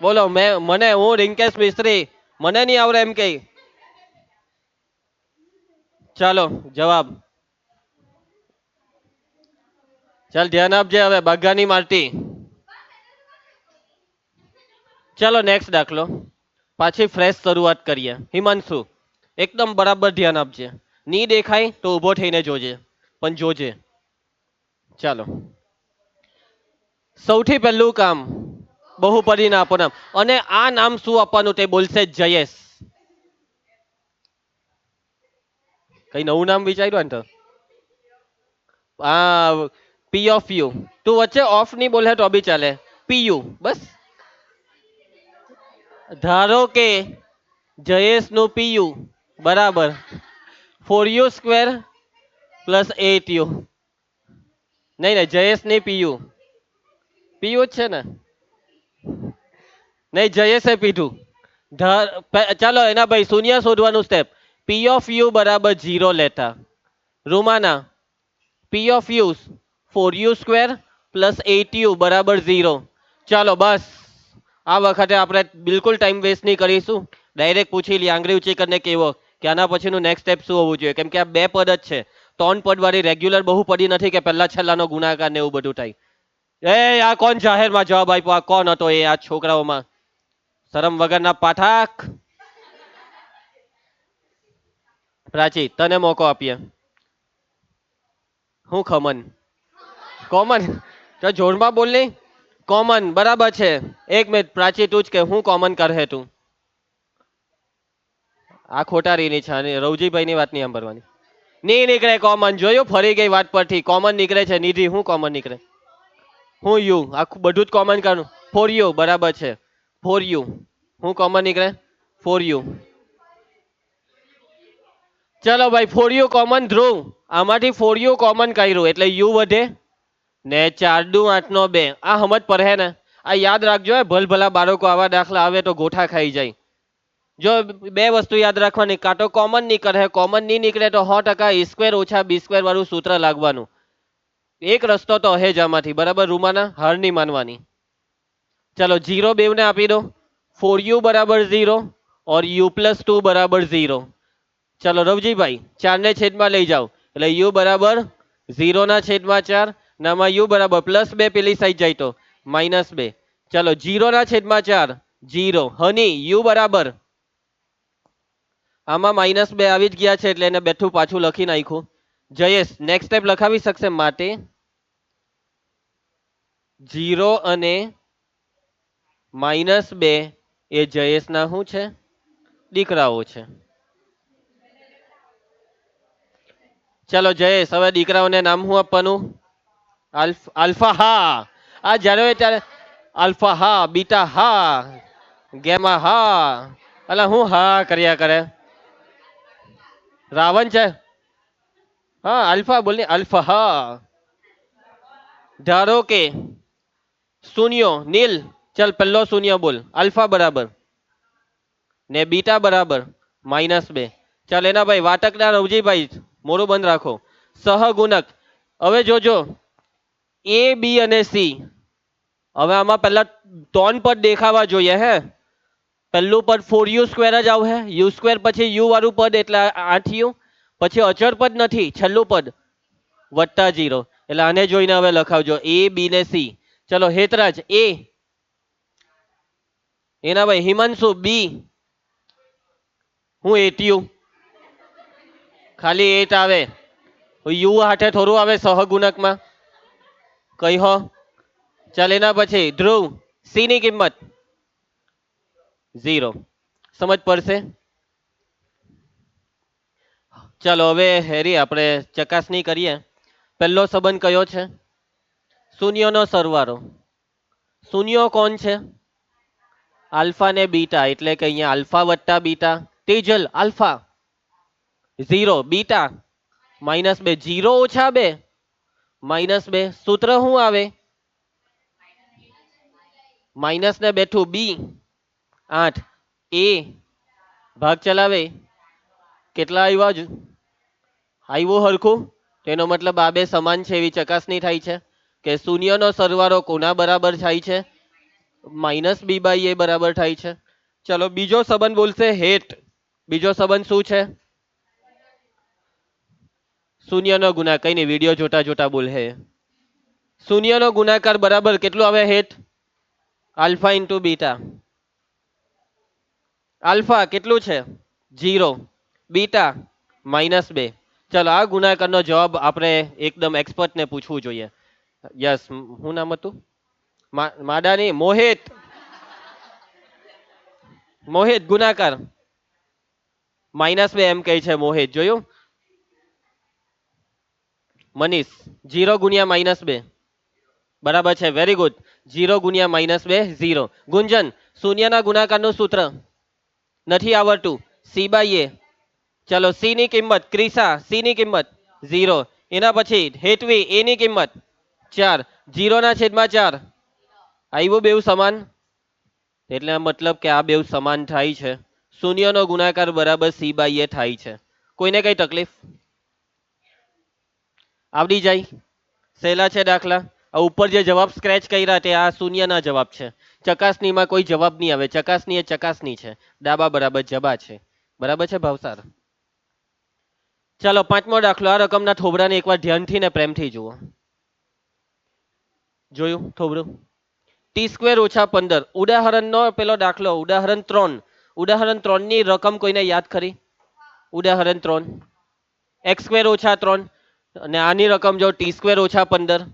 બોલો મેં મને હું રિંકેશ મિસ્ત્રી મને નહીં આવડે એમ કે ચાલો જવાબ ચાલ ધ્યાન આપજે હવે બાગાની મારતી. ચાલો નેક્સ્ટ દાખલો પાછી ફ્રેશ શરૂઆત કરીએ. હિમાંશુ એકદમ બરાબર ધ્યાન આપજે ની દેખાય તો ઊભો થઈને જોજે પણ જોજે. ચાલો સૌથી પહેલું કામ બહુપદીના આપો નામ અને આ નામ શું આપવાનું તે બોલશે જયેશ. કઈ નવું નામ વિચાર્યું ને તો આ પી ઓફ યુ તું વચ્ચે ઓફ નહીં બોલે તો બી ચાલે પી યુ બસ. ધારો કે જયેશ નું પી યુ બરાબર 4u² + 8u. નહીં નહીં જયેશ નહીં પીયુ પીયુ જ છે ને નહીં જયેશે પીધું. ચાલો એના ભાઈ શૂન્ય શોધવાનું સ્ટેપ પી ઓફ યુ બરાબર 0 લેતા રૂમાના પી ઓફ યુ 4u² + 8u બરાબર 0. ચાલો બસ આ વખતે આપણે બિલકુલ ટાઈમ વેસ્ટ નહીં કરીશું ડાયરેક્ટ પૂછી લઈએ આંગળી ઊંચી કરીને કેવો કે આના પછીનું નેક્સ્ટ સ્ટેપ શું હોવું જોઈએ કેમ કે આ બે પદ જ છે ત્રણ પદ વાળી રેગ્યુલર બહુપદી નથી કે પહેલા છેલ્લાનો ગુણાકાર ને એવું બધું થાય. એ આ કોણ જાહેરમાં જવાબ આપ્યો આ કોણ હતો એ આ છોકરાઓમાં શરમ વગરના પાઠાક. પ્રાચી તને મોકો આપીએ હું ખમન કોમન તો જોરમાં બોલ નહીં કોમન બરાબર છે. એક મિનિટ પ્રાચી તું જ કે હું કોમન કરે તું આ ખોટા રીની છે રવજીભાઈ ની વાત નહીં સાંભળવાની નહીં નીકળે કોમન જોયું ફરી ગઈ વાત પરથી કોમન નીકળે છે નિધિ હું કોમન નીકળે હું યુ આખું બધું જ કોમન કરું 4u બરાબર છે 4u હું કોમન નીકળે 4u. ચલો ભાઈ 4u કોમન ધ્રુવ આમાંથી 4u કોમન કર્યું એટલે u વધે ને 4 દુ 8 નો 2 આ સમજ પર હે ને આ યાદ રાખજો ભલ ભલા બાળકો આવા દાખલા આવે તો ગોઠા ખાઈ જાય. જો બે વસ્તુ યાદ રાખવાની કાં તો કોમન નીકળે કોમન નહીં નીકળે તો 100% a² - b² વાળું સૂત્ર લાગવાનું. એક રસ્તો તો હે જ આમાંથી બરાબર રૂમાના હાર નહીં માનવાની. ચલો 0 બેવને આપી દો 4u બરાબર 0 और u + 2 બરાબર 0. ચલો રવજીભાઈ 4 ને છેદમાં લઈ જાઓ એટલે u બરાબર 0 ના છેદમાં 4 નામાં u બરાબર +2 પેલી સાઈડ જાય તો -2. ચલો 0 ના છેદમાં 4 0 હની u બરાબર આમાં -2 આવી જ ગયા છે એટલે એને બેઠું પાછું લખી નાખ્યું. જયેશ નેક્સ્ટ સ્ટેપ લખાવી શકશે માટે 0 અને -2 એ જયેશના શું છે દીકરાઓ છે. ચલો જયેશ હવે દીકરાઓને નામ શું આપવાનું આલ્ફા હા આ જ્યારે હોય ત્યારે આલ્ફા હા બીટા હા ગેમા હા અલા હું હા કર્યા કરે રાવણ છે હા આલ્ફા બોલ આલ્ફા હા. ધારો કે શૂન્ય નીલ ચલ પહેલો શૂન્ય બોલ આલ્ફા બરાબર ને બીટા બરાબર -2. ચાલ એના ભાઈ વાટકના રવજીભાઈ મોડું બંધ રાખો સહગુણક હવે જોજો એ બી અને સી હવે આમાં પહેલા ત્રણ પદ દેખાવા જોઈએ હે પહેલું પદ 4u² જ આવશે u² પછી u વાળું પદ એટલે 8u પછી અચળ પદ નથી છેલ્લું પદ +0 એટલે આને જોઈને હવે લખાવજો એ બી ને સી. ચલો હેતરાજ એ એના ભાઈ હિમાંશુ બી હું એટીયુ ખાલી 8 આવે યુ હાથે થોડું આવે સહગુણકમાં કઈ હો ચાલ એના પછી ધ્રુવ સી ની કિંમત 0 સમજ પડશે ચાલો હવે હેરી આપણે ચકાસણી કરીએ પહેલો સંબંધ કયો છે શૂન્યનો સરવાળો શૂન્યો કોણ છે આલ્ફા ને બીટા એટલે કે અહીંયા આલ્ફા વત્તા બીટા તેજલ આલ્ફા 0 બીટા -2 0 ઓછા 2 -2 સૂત્ર શું આવે માઇનસ ને બેઠું બી 8 એ ભાગ ચલાવે કેટલા આવ્યા જ આવ્યું હરખું તેનો મતલબ આ બે સમાન છે એવી ચકાસણી થાય છે કે શૂન્યનો સરવાળો કોના બરાબર થાય છે -b/a બરાબર થાય છે ચલો બીજો સંબંધ બોલશે હેટ બીજો સંબંધ શું છે શૂન્યનો ગુણાકાર કઈ નહીં વિડીયો જોતા જોતા બોલ હે શૂન્યનો ગુણાકાર બરાબર કેટલું આવે hat alpha into beta alpha કેટલું છે 0 બીટા -2 ચલો આ ગુણાકારનો જવાબ આપણે એકદમ એક્સપર્ટને પૂછવું જોઈએ યસ શું નામ હતું માડાની મોહિત મોહિત ગુણાકાર -2 એમ કહે છે મોહિત જોયું મનીષ 0 ગુણ્યા -2 બરાબર છે વેરી ગુડ 0 ગુણ્યા -2 0 ગુંજન શૂન્યના ગુણાકારનું સૂત્ર નથી આવડતું c/a ચલો c ની કિંમત ક્રિસા c ની કિંમત 0 એના પછી હેટવી a ની કિંમત 4 0 ના છેદમાં 4 આવ્યું બેવ સમાન એટલે આ મતલબ કે આ બેવ સમાન થાય છે શૂન્યનો ગુણાકાર બરાબર c/a થાય છે કોઈને કઈ તકલીફ આવડી જાય સહેલા છે દાખલા આ ઉપર જે જવાબ સ્ક્રેચ કર્યા તે આ શૂન્યના જવાબ છે ચકાસણીમાં કોઈ જવાબ નહીં આવે ચકાસણી એ ચકાસણી છે ડાબા બરાબર જબા છે બરાબર છે ભાવસાર ચાલો પાંચમો દાખલો આ રકમના થોબડાને એકવાર ધ્યાનથી ને પ્રેમથી જુઓ જોયું થોબડું t² - 15 ઉદાહરણનો પેલો દાખલો ઉદાહરણ 3 ની રકમ કોઈને યાદ કરી ઉદાહરણ 3 x² - 3 અને આની રકમ જો t² - 15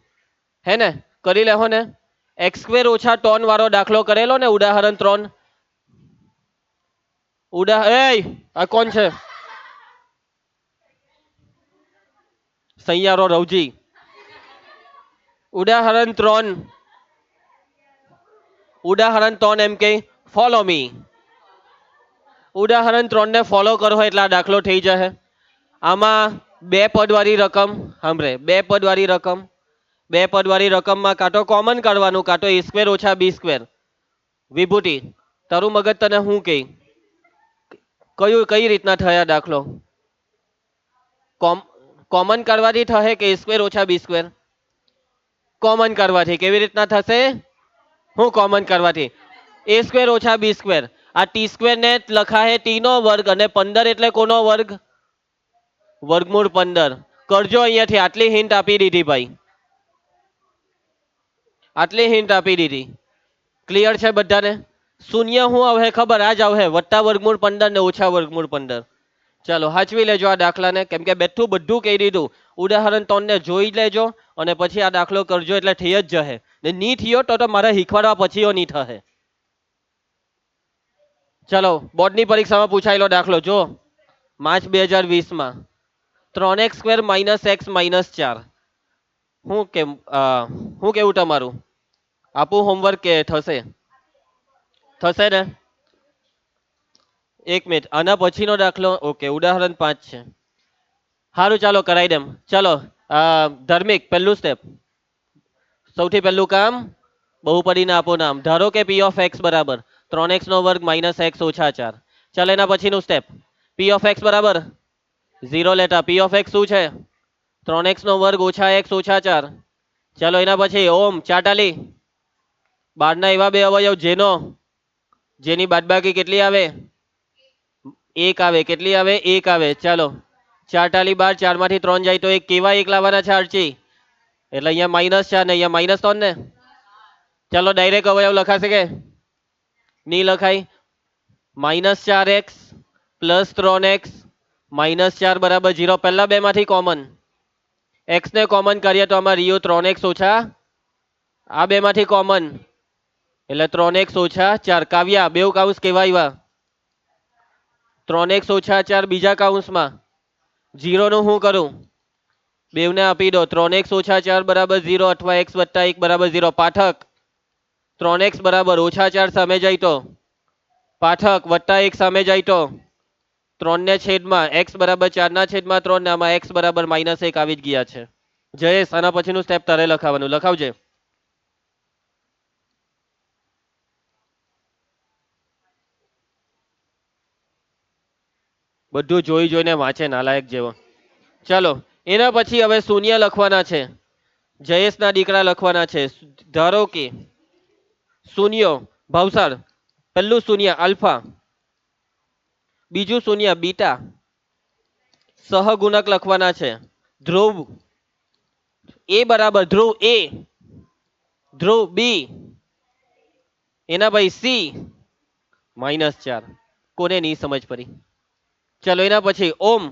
હે ને કરી લેહો ને x² - 3 વાળો દાખલો કરેલો ને ઉદાહરણ 3 આ કોણ છે સૈયારો રવજી ઉદાહરણ 3 એમ કે ફોલો મી ઉદાહરણ 3 ને ફોલો કરો એટલે આ દાખલો થઈ જશે આમાં બે પદવાળી રકમ સાંભળે બે પદવાળી રકમમાં કાં તો કોમન કાઢવાનું કાં તો a² - b² વિભૂતિ તારું મગજ તને શું કે કઈ રીતના થયા દાખલો કોમન કરવાથી થશે કે a² - b² કોમન કરવાથી કેવી રીતના થશે હું કોમન કરવાથી a² - b² આ t² ને લખાય t નો વર્ગ અને 15 એટલે કોનો વર્ગ વર્ગમૂળ 15 કરજો અહીંયાથી આટલી હિન્ટ આપી દીધી ભાઈ આટલી હિન્ટ આપી દીધી ક્લિયર છે બધાને શૂન્ય શું આવે ખબર આ જ આવે વત્તા વર્ગમૂળ 15 ને ઓછા વર્ગમૂળ 15 ચાલો હાચવી લેજો આ દાખલાને કેમ કે બેઠું બધું કહી દીધું ઉદાહરણ 3 ને જોઈ લેજો અને પછી આ દાખલો કરજો એટલે થઈ જ જશે ને ની થયો તો મારે શીખવાડવા પછીઓ નહીં થશે ચલો બોર્ડની પરીક્ષામાં પૂછાયેલો દાખલો જો માર્ચ 2020 માં 3x² - x - 4 શું કેવું તમારું આપું હોમવર્ક કે થશે ને એક મિનિટ આના પછીનો દાખલો ઓકે ઉદાહરણ 5 છે સારું ચાલો કરાવી દેમ ચાલો ધાર્મિક પહેલું સ્ટેપ સૌથી પહેલું કામ બહુપદીને આપો નામ ધારો કે p(x) બરાબર 3x² - x - 4 ચાલ એના પછીનું સ્ટેપ p(x) બરાબર 0 લેતા p(x) શું છે 3x² - x - 4 ચાલો એના પછી ઓમ ચાટાલી 12 ના એવા બે અવયવ જેની બાદબાકી કેટલી આવે 1 આવે કેટલી આવે 1 આવે ચાલો 4 * 12 4 માંથી 3 જાય તો એક કેવા એક લાવવાના છે આરચી એટલે અહીંયા -4 ને અહીંયા -3 ને ચાલો ડાયરેક્ટ અવયવ લખાશે કે ની લખાય. -4x + 3x -4 બરાબર 0. પહેલા બે માંથી કોમન, x ને કોમન કરીએ તો આમાં રહ્યું 3x ઓછા આ બે માંથી કોમન એટલે 3x ઓછા 4. કાવ્યા બેવ કાઉન્સ કેવા આવ્યા? 3x ઓછા 4 બીજા કાઉન્સમાં 0 નું શું કરું? બેવને આપી દો. 3x ઓછા 4 બરાબર 0 અથવા x વત્તા 1 બરાબર 0. પાઠક 3x બરાબર ઓછા 4 સામે જાય તો પાઠક વત્તા 1 સામે જાય તો 3 ને છેદમાં x બરાબર 4 ના છેદમાં 3 ને આમાં x બરાબર -1 આવી જ ગયા છે. જયેશ આના પછીનું સ્ટેપ તારે લખાવાનું, લખાવજે. બધું જોઈ જોઈને વાંચે નાલાયક જેવો. ચાલો એના પછી હવે શૂન્ય લખવાના છે. જયેશના દીકરા લખવાના છે. ધારો કે શૂન્યો ભાવસાર, પહેલું શૂન્ય આલ્ફા, બીજું શૂન્ય બીટા, સહગુણક લખવાના છે. ધ્રુવ એ બરાબર ધ્રુવ એ, ધ્રુવ બી, એના ભાઈ સી -4. કોને નહીં સમજ પડી? ચલો એના પછી ઓમ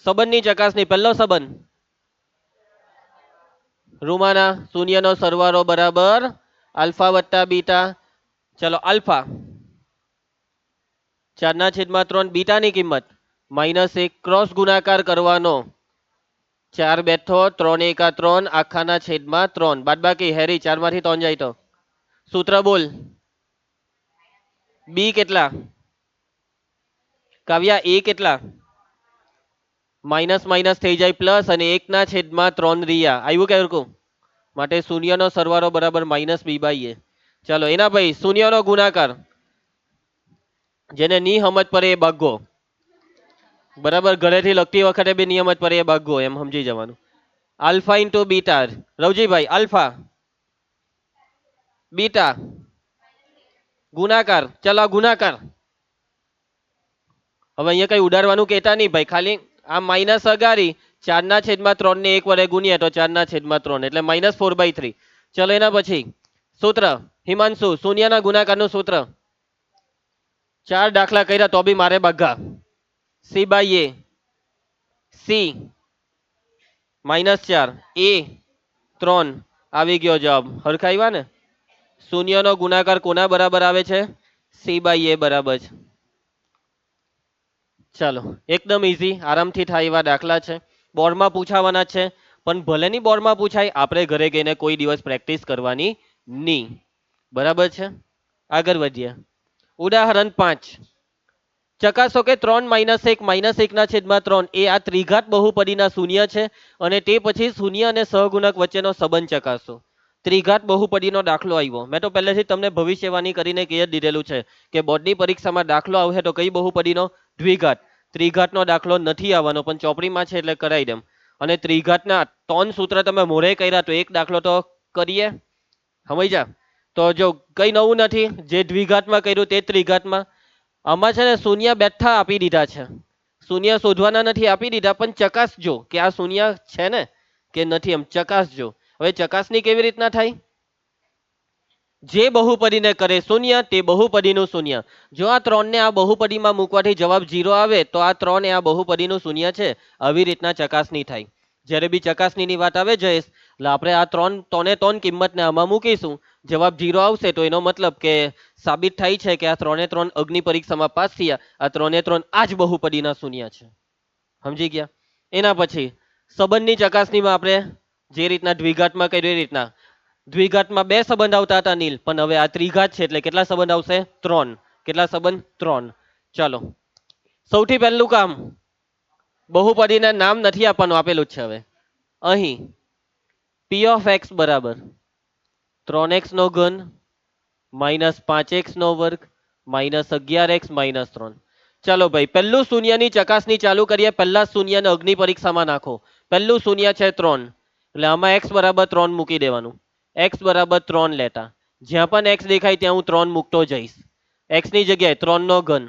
સંબંધની ચકાસણી. પહેલો સંબંધ રૂમાના શૂન્યનો સરવાળો બરાબર આલ્ફા વત્તા બીટા. ચલો આલ્ફા 4/3, બીટાની કિંમત -1. ક્રોસ ગુણાકાર કરવાનો 4 બેઠો 3 × 3 આખાના છેદમાં 3 બાદબાકી. હેરી 4 માંથી 3 જાય તો સૂત્ર બોલ. બી કેટલા? કાવ્યા એ કેટલા? માઇનસ માઇનસ થઈ જાય પ્લસ અને 1/3 રિયા આવ્યું કે હરકું? માટે શૂન્યનો સરવાળો બરાબર -b/a. ચાલો એના ભાઈ શૂન્યનો ગુણાકાર, જેને ની સમજ પડે એ ભાગો. બરાબર ઘરેથી લખતી વખતે બી નિયમ જ પડે એ ભાગો, એમ સમજી જવાનું. Alpha into beta. Ravjibhai alpha beta ગુણાકાર. ચાલો ગુણાકાર. હવે અહીંયા કઈ ઉડાડવાનું કહેતા નહીં ભાઈ, ખાલી આ માઇનસ અગાડી 4/3 ને 1 વડે ગુણીએ તો 4/3 એટલે -4/3. ચલો એના પછી સૂત્ર હિમાંશુ શૂન્યના ગુણાકારનું સૂત્ર. 4 દાખલા કર્યા તો બી મારે બગા. c/a c -4 a 3 આવી ગયો જવાબ. હરખા આવ્યા ને? શૂન્યનો ગુણાકાર કોના બરાબર આવે છે? c/a બરાબર છે. ચાલો એકદમ ઈઝી, આરામથી થાય એવા દાખલા છે. બોર્ડમાં પૂછાવાના છે, પણ ભલેની બોર્ડમાં પૂછાય, આપણે ઘરે ગઈને કોઈ દિવસ પ્રેક્ટિસ કરવાની નહીં. બરાબર છે. આગળ વધીએ. ઉદાહરણ 5. ચકાસો કે 3 - 1 -1/3 એ આ ત્રિઘાત બહુપદીના શૂન્ય છે અને તે પછી શૂન્ય અને સહગુણક વચ્ચેનો સંબંધ ચકાસો. ત્રિઘાત બહુપદીનો દાખલો આવ્યો. મેં તો પહેલેથી તમને ભવિષ્યવાણી કરીને કહી જ દીધેલું છે કે બોર્ડની પરીક્ષામાં દાખલો આવશે તો કઈ બહુપદીનો? દ્વિઘાત. ત્રિઘાતનો દાખલો નથી આવવાનો, પણ ચોપડીમાં છે એટલે કરાવી દેમ. અને ત્રિઘાતના 3 સૂત્ર તમે મોઢે કર્યા તો એક દાખલો તો કરીએ. સમજ્યા? તો જો કઈ નવું નથી, જે દ્વિઘાતમાં કર્યું તે ત્રિઘાતમાં. આમાં છે ને શૂન્ય બેઠા આપી દીધા છે. શૂન્ય શોધવાના નથી, આપી દીધા, પણ ચકાસજો કે આ શૂન્ય છે ને કે નથી, એમ ચકાસજો. હવે ચકાસણી કેવી રીતના થાય? જે બહુપદીને કરે શૂન્ય તે બહુપદીનું શૂન્ય. જો આ 3 ને આ બહુપદીમાં મૂકવાથી જવાબ 0 આવે તો આ 3 એ આ બહુપદીનું શૂન્ય છે. આવી રીતના ચકાસણી થાય. જ્યારે બી ચકાસણીની વાત આવે જયેશ, એટલે આપણે આ 3 કિંમતને આમાં મૂકીશું, જવાબ 0 આવશે તો એનો મતલબ કે સાબિત થાય છે કે આ 3 અગ્નિ પરીક્ષામાં પાસ થયા. આ 3 આ જ બહુપદીના શૂન્ય છે. સમજી ગયા? એના પછી સંબંધની ચકાસણીમાં આપણે જે રીતના દ્વિઘાતમાં કર્યું એ રીતના. દ્વિઘાતમાં 2 સંબંધ આવતા હતા નીલ, પણ હવે આ ત્રિઘાત છે એટલે કેટલા સંબંધ આવશે? 3. કેટલા સંબંધ? 3. ચાલો સૌથી પહેલું કામ, બહુપદીના નામ નથી આપવાનું, આપેલું જ છે. હવે અહીં p of x બરાબર 3x નો ઘન -5x નો વર્ગ -11x -3. ચાલો ભાઈ પહેલું શૂન્યની ચકાસણી ચાલુ કરીએ. પહેલા શૂન્યને અગ્નિ પરીક્ષામાં નાખો. પહેલું શૂન્ય છે 3, એટલે આમાં x બરાબર 3 મૂકી દેવાનું. x બરાબર 3 લેતા જ્યાં પણ x દેખાય ત્યાં હું 3 મૂકતો જઈશ. x ની જગ્યાએ 3 નો ઘન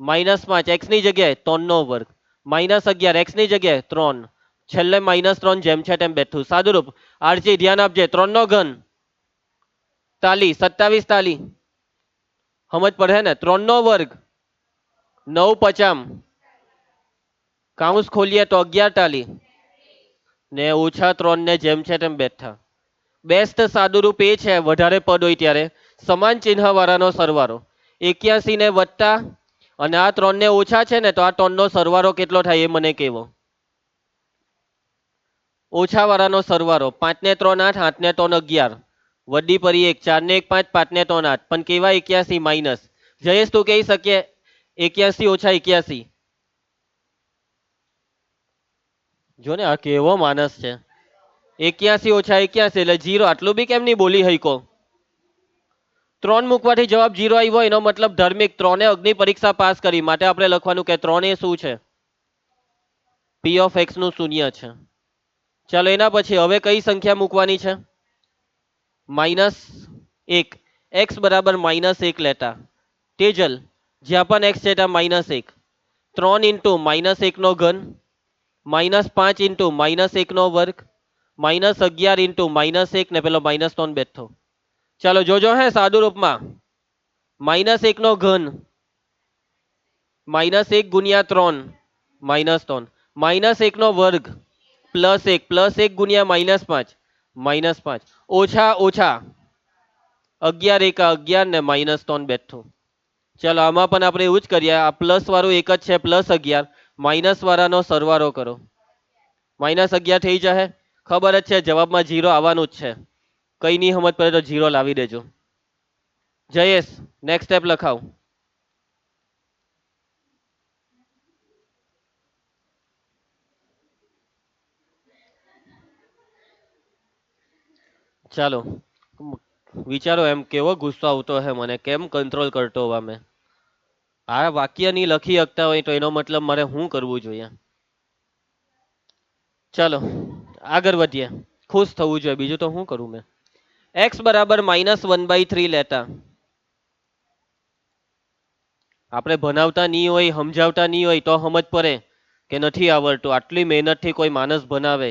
-5 x ની જગ્યાએ 3 નો વર્ગ -11 x ની જગ્યાએ 3, છેલ્લે -3 જેમ છે તેમ બેઠું. સાદુરૂપ. આરજી ધ્યાન આપજે. 3 નો ઘન તાલી 27 તાલી સમજ પડે ને? 3 નો વર્ગ 9 પચામ કાઉન્સ ખોલીએ તો 11 ટાલી ને -3 ને જેમ છે તેમ બેઠા. બેસ્ટ સાદુરૂપ એ છે વધારે પદ હોય ત્યારે સમાન ચિહ્ન વાળાનો સરવાળો. 81 ને વત્તા અને આ 3 ને ઓછા છે ને તો આ 3 નો સરવાળો કેટલો થાય એ મને કહેવો. ઓછા વાળાનો સરવાળો 5 ને 3 8, 8 ને 3 11, વડી પરી 1, 4 ને 1 5, 5 ને 3 8, પણ કેવા 81 માઇનસ. જયેશ તું કહી શકીએ 81 ઓછા 81? જો ને આ કેવો માણસ છે. 81 ઓછા 81 એટલે 0. આટલું બી કેમ નહીં બોલી હઈકો? 3 મૂકવાથી જવાબ 0 આવ્યો એનો મતલબ ધાર્મિક 3 એ અગ્નિ પરીક્ષા પાસ કરી, માટે આપણે લખવાનું કે 3 એ શું છે? પી ઓફ એક્સ નું શૂન્ય છે. ચાલો એના પછી હવે કઈ સંખ્યા મૂકવાની છે? -1. એક્સ બરાબર -1 લેતા તેજલ જ્યાં પણ એક્સ છે ત્યાં -1. 3 ઇન્ટુ -1 નો ઘન, -5 ઇન્ટુ -1 નો વર્ગ, -11 ઇન્ટુ -1 ને પેલો -3 બેઠો. ચાલો જોજો હે સાદુ રૂપમાં. -1 નો ઘન -1 ગુણ્યા 3 -3, -1 નો વર્ગ +1 ગુણ્યા -5 -5, ઓછા ઓછા 11 એકા 11 ને -3 બેઠું. ચાલો આમાં પણ આપણે એવું જ કરીએ. આ પ્લસ વાળું એક જ છે, +11, માઇનસ વાળાનો સરવાળો કરો. -11 થઈ જશે. ખબર જ છે જવાબમાં 0 આવવાનું જ છે. કઈ નહીં સમજ પડે તો 0 લાવી દેજો. જયેશ નેક્સ્ટ સ્ટેપ લખાવ. ચાલો વિચારો એમ કેવો ગુસ્સો આવતો હે મને, કેમ કંટ્રોલ કરતો હોવા મેં. આ વાક્ય ની લખી શકતા હોય તો એનો મતલબ મારે શું કરવું જોઈએ? ચાલો આગળ વધીએ. ખુશ થવું જોઈએ, બીજું તો શું કરું મેં. એક્સ બરાબર -1/3 લેતા આપણે ભણાવતા નહીં હોય, સમજાવતા નહીં હોય તો સમજ પડે કે નથી આવડતું. આટલી મહેનતથી કોઈ માણસ ભણાવે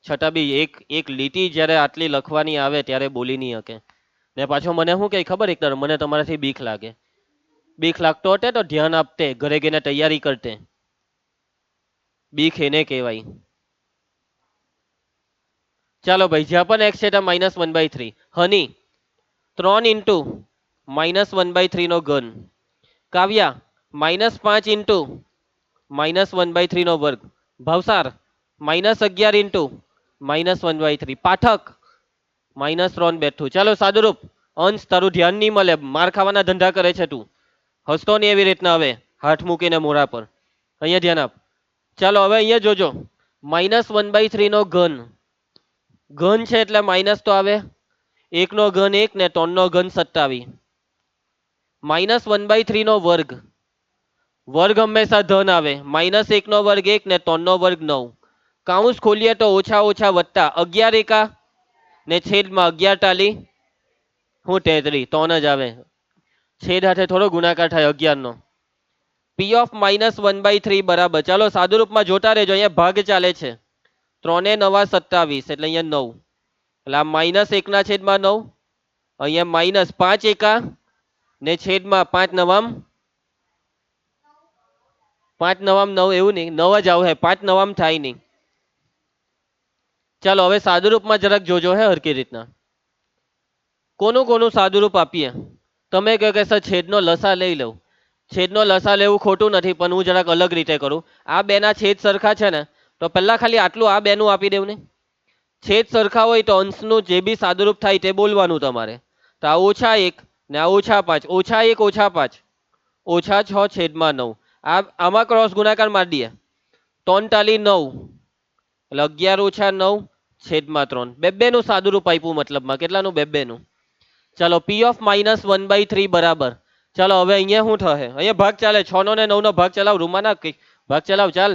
છતાં બી એક એક લીટી જ્યારે આટલી લખવાની આવે ત્યારે બોલી નહીં શકે. ને પાછો મને શું કે ખબર? એક મને તમારાથી બીક લાગે. બીક લાગતો હોતે તો ધ્યાન આપતે, ઘરે ગઈને તૈયારી કરતે. બીક એને કહેવાય. ચાલો ભાઈ, જ્યાં પણ એક્સ છે ત્યાં -1/3. હની 3 ઇન્ટુ -1/3 નો ઘન. કાવ્યા -5 ઇન્ટુ -1/3 નો વર્ગ. ભાવસાર -11 ઇન્ટુ -1/3. પાઠક -3 બેઠું. ચાલો સાદુરૂપ. અંશ તારું ધ્યાન નહીં મળે, માર ખાવાના ધંધા કરે છે તું. હસતો નહીં એવી રીતના. હવે હાથ મૂકીને મોઢા પર અહીંયા ધ્યાન આપ. ચાલો હવે અહીંયા જોજો. -1/3 નો ઘન. ઘન છે એટલે માઇનસ તો આવે. 1 નો ઘન 1 ને 3 નો ઘન 27. -1/3 નો વર્ગ. વર્ગ હંમેશા ધન આવે. -1 નો વર્ગ 1 ને 3 નો વર્ગ 9. કાઉન્સ ખોલીએ તો ઓછા ઓછા વત્તા 11 એકા ને છેદમાં 11 ટાલી હું 33, 3 જ આવે. છેદ હાથે થોડો ગુણાકાર થાય 11 નો. પી ઓફ -1/3 બરાબર. ચાલો સાદુરૂપમાં જોતા રહેજો. અહીંયા ભાગ ચાલે છે. 3 9 27 એટલે અહીંયા 9. એટલે આ -1/9. અહીંયા -5 એકા ને છેદમાં 5 9 5 9 9. એવું નહીં, 9 જ આવે. 5 9 થાય નહીં. ચાલો હવે સાદુરૂપમાં જરાક જોજો હે હરકી રીતના. કોનું કોનું સાદુરૂપ આપીએ? તમે કહો કે સર છેદનો લસા લઈ લઉં. છેદનો લસા લેવું ખોટું નથી, પણ હું જરાક અલગ રીતે કરું. આ બેના છેદ સરખા છે ને તો પહેલા ખાલી આટલું આ બેનું આપી દેવું ને. છેદ સરખા હોય તો અંશનું જે બી સાદુરૂપ થાય તે બોલવાનું તમારે. તો આ -1 ને આ -5. -1 -5 -6/9. આમાં ક્રોસ ગુણાકાર મારી દઈએ. 3 ટાલી 9 એટલે 11 - 9/3. બે નું સાદુરૂપ આપ્યું, મતલબમાં કેટલાનું? બે નું. ચાલો પી ઓફ -1/3 બરાબર. ચાલો હવે અહીંયા શું થશે? અહીંયા ભાગ ચાલે. 6 નો ને 9 નો ભાગ ચલાવ. રૂમમાં ના કઈ ભાગ ચલાવ. ચાલ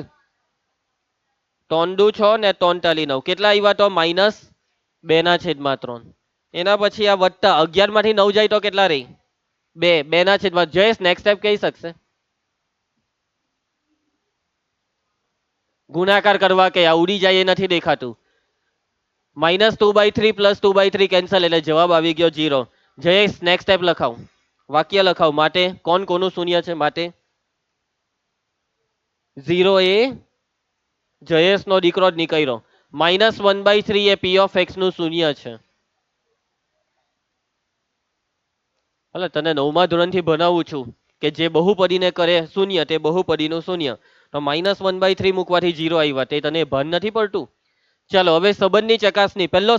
3 દુ 6 ને 3 ટાલી 9. કેટલા આવ્યા તો? -2/3. એના પછી આ વત્તા 11 માંથી 9 જાય તો કેટલા રહી? 2. 2/. જયેશ નેક્સ્ટ સ્ટેપ કહી શકશે? ગુણાકાર કરવા કે આ ઉડી જાય એ નથી દેખાતું. -2/3 + 2/3 કેન્સલ એટલે જવાબ આવી ગયો 0. જયેશ નેક્સ્ટ સ્ટેપ લખાવ. વાક્ય લખાવ માટે કોણ કોનું શૂન્ય છે માટે 0 એ જયેશ નો દીકરો જ નીકળ્યો -1/3 એ પી ઓફ એક્સ નું શૂન્ય છે એટલે તને 9મા ધોરણથી ભણાવું છું કે જે બહુપદીને કરે શૂન્ય તે બહુપદીનું શૂન્ય તો -1/3 મૂકવાથી 0 આવ્યા તે તને ભાન નથી પડતું ચાલો હવે સંબંધની ચકાસણી પહેલો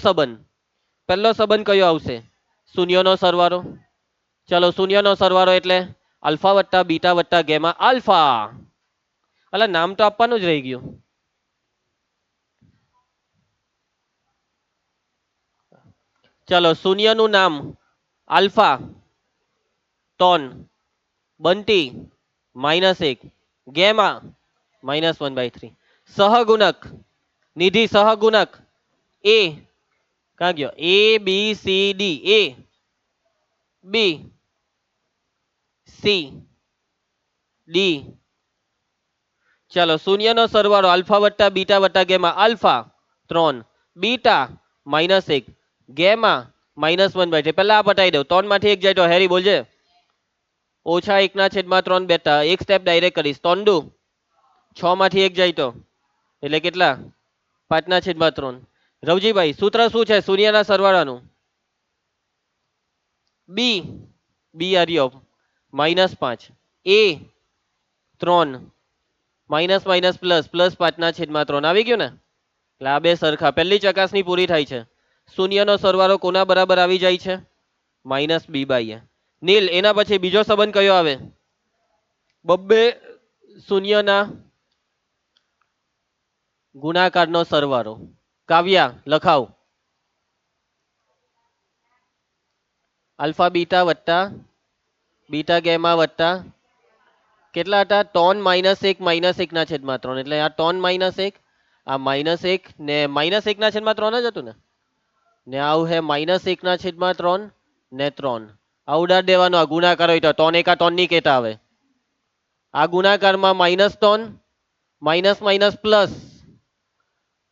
સંબંધ કયો આવશે શૂન્યનો સરવાળો ચાલો શૂન્યનો સરવાળો એટલે આલ્ફા વત્તા બીટા વત્તા ગેમા આલ્ફા એટલે નામ તો આપવાનું જ રહી ગયું ચાલો શૂન્યનું નામ આલ્ફા ટોન બંટી -1 ગેમા -1/3 સહગુણક નિધિ સહગુણક એ ક્યાં ગયો એ બી સી ડી એ બી સી ડી ચાલો શૂન્યનો સરવાળો આલ્ફા વત્તા બીટા વત્તા ગેમા આલ્ફા 3 બીટા -1 ગેમા -1/3 પહેલા આ પટાઈ દઉં 3 માંથી 1 જાય તો હેરી બોલજે -1/3 બેટા એક સ્ટેપ ડાયરેક્ટ કરીશ 3 દુ 6 માંથી 1 જાય તો એટલે કેટલા 5/3 રવજીભાઈ સૂત્ર શું છે શૂન્યના સરવાળાનું બી બી આર્યો -5 એ 3 માઇનસ માઇનસ પ્લસ પ્લસ 5/3 આવી ગયું ને એટલે આ બે સરખા પહેલી ચકાસણી પૂરી થાય છે શૂન્યનો સરવાળો કોના બરાબર આવી જાય છે -b/a નીલ એના પછી બીજો સંબંધ કયો આવે બબ્બે શૂન્યના ગુણાકારનો સરવાળો કાવ્યા લખાવ આલ્ફા બીટા વત્તા બીટા ગેમા વત્તા કેટલા હતા 3 -1 -1/3 એટલે આ 3 -1 આ -1 ને -1/3 જ હતું ને આવું હે -1/3 ને 3 આ ઉડાડ દેવાનો આ ગુણાકાર હોય તો 3 એકા 3 ની કેતા આવે આ ગુણાકારમાં -3 માઇનસ માઇનસ પ્લસ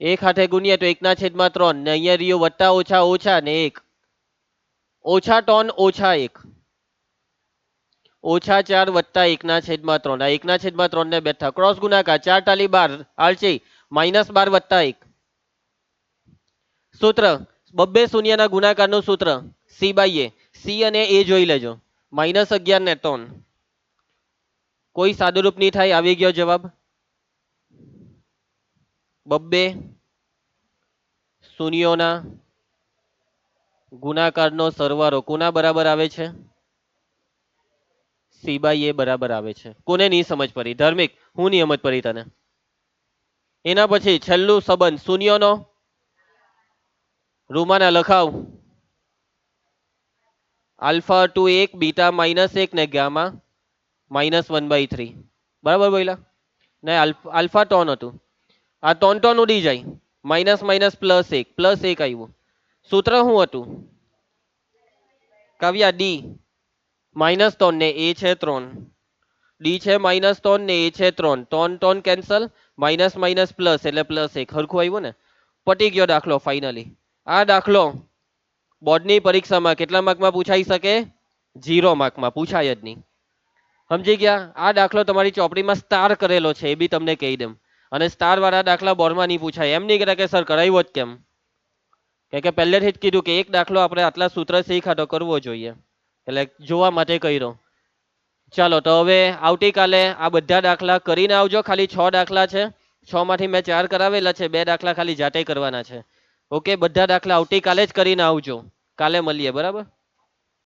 એક હાથે ગુણીએ તો 1/3 ને અહીંયા રહ્યું વત્તા ઓછા ઓછા ને 1 ઓછા 3 ઓછા 1 -4 વત્તા 1/3 આ 1/3 ને બેઠા ક્રોસ ગુણાકાર 4 × 12 આલચી -12 વત્તા 1 સૂત્ર બબ્બે શૂન્યના ગુણાકારનું સૂત્ર c/a c અને a જોઈ લેજો -11 ને 3 કોઈ સાદુરૂપ નહીં થાય આવી ગયો જવાબ બબ્બે શૂન્યોના ગુણાકારનો સરવાળો કોના બરાબર આવે છે c/a બરાબર આવે છે કોને નહીં સમજ પડી ધાર્મિક હું નહીં સમજ પડી તને એના પછી છેલ્લું સંબંધ શૂન્યનો રૂમાના લખાવ આલ્ફા ટુ 1 બીટા -1 ને ગામા -1/3 બરાબર બોલ્યા ને આલ્ફા ટોન હતું આ ટોન ઉડી જાય માઇનસ માઇનસ +1 +1 આવ્યું સૂત્ર શું હતું કાવ્યા ડી -3 ને એ છે 3 ડી છે -3 ને એ છે 3 tone cancel minus minus plus એટલે +1 હરખું આવ્યું ને પટી ગયો દાખલો ફાઇનલી આ દાખલો બોર્ડની પરીક્ષામાં કેટલા માર્કમાં પૂછાઈ શકે 0 માર્કમાં પૂછાય જ નહીં સમજી ગયા આ દાખલો તમારી ચોપડીમાં સ્ટાર કરેલો છે એ બી તમને કહી દઉં અને સ્ટાર વાળા દાખલા બોર્ડમાં નહીં પૂછાય એમ નહીં કહેતા કે સર કરાવ્યો જ કેમ કે પહેલેથી જ કીધું કે એક દાખલો આપણે આટલા સૂત્ર શીખા તો કરવો જોઈએ એટલે જોવા માટે કર્યો ચાલો તો હવે આવતીકાલે આ બધા દાખલા કરીને આવજો ખાલી 6 દાખલા છે 6 માંથી મેં 4 કરાવેલા છે 2 દાખલા ખાલી જાતે કરવાના છે ઓકે બધા દાખલા આવતીકાલે જ કરીને આવજો કાલે મળીએ બરાબર